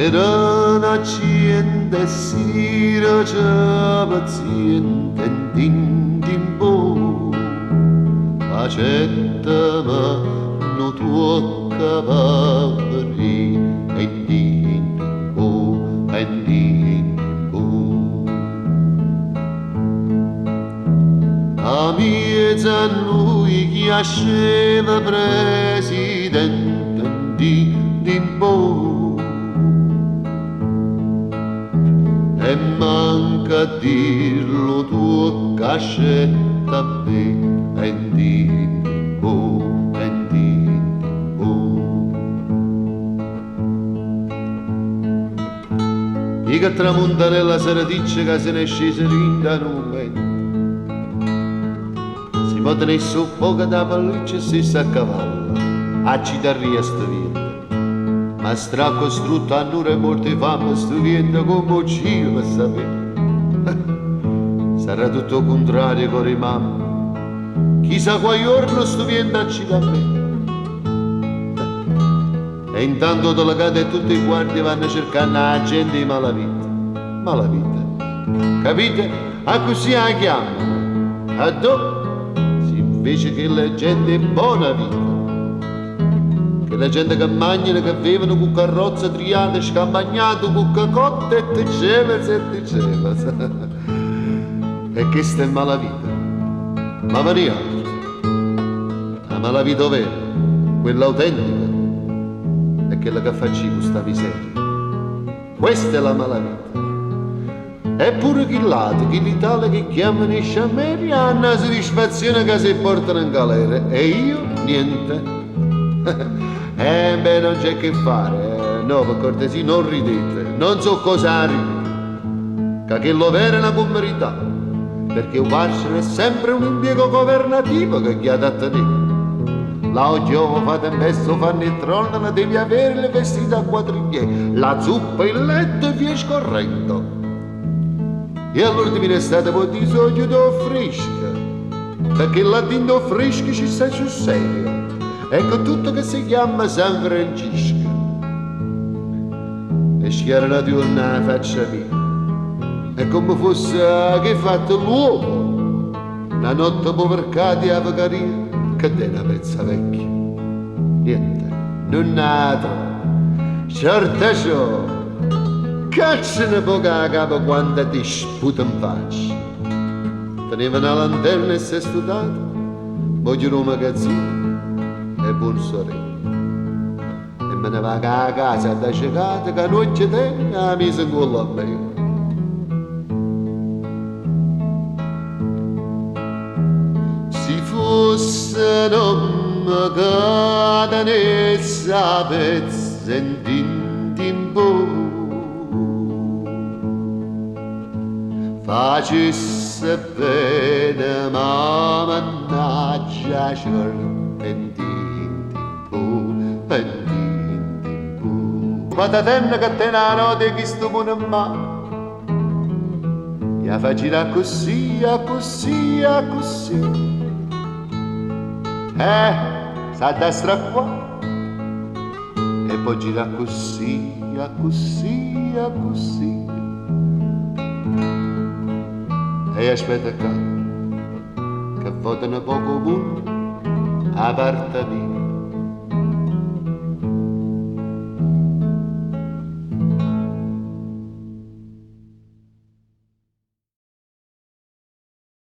era un'azienda si raccia paziente in timbo accetta ma non tocca papri e in timbo e in timbo a miezza lui che asceva presidente di timbo e manca a dirlo tuo cascetta be e di timbo e di timbo. I che tramontanella sera dice che se ne è scesa rinda in un momento si può tenere su poco da pelliccia e si sta a cavallo a citarria sto vento ma stra costrutto a nure morte fame sto vento come uccido per sapere sarà tutto il contrario con i mamma chissà quale giorno sto vento accida a me e intanto delegati e tutti i guardie vanno cercando la gente di malavita capite? A così la chiamano a dopo invece che la gente buona vita che la gente che mangiano che vivono con carrozza triate scampagnate con cacotte e diceva e questa è malavita ma variante la malavita vera quella autentica è quella che facciamo sta miseria questa è la malavita eppure chi lato, chi l'Italia che chiamano i sciameri ha una soddisfazione che si portano in galera e io niente. Beh, non c'è che fare, no, per cortesia non ridete, non so cosa ridere, che quello vero è una commerità, perché un carcere è sempre un impiego governativo che chi ha da tenere. La oggi fate messo, fanno il trono, la devi avere le vestite a quadriglie, la zuppa, il letto e via scorrendo. E all'ultima estate può dire sogno fresca, perché là dentro fresca ci sta sul serio. Ecco tutto che si chiama San Francisco. E schiara una giornata faccia mia. È come fosse che fatto l'uomo. Una notte povercati a Vacaria, che è una pezza vecchia. Niente, non nato. Certo ciò. Cazzo ne poca a capo quando ti sputa in faccia. Teneva una lanterna e si è studiato, voglio un magazzino e buon sorella. E me ne va a casa da cecata che non c'è te, la mise in culo a me. Si fosse non mi cade ne sapesse in timbo facesse bene ma mannaggia pentimpo patatenna che te la notte che sto buono in mano e facila così sa destra qua e poi gira così e aspetta qua che votano poco buono a parte mia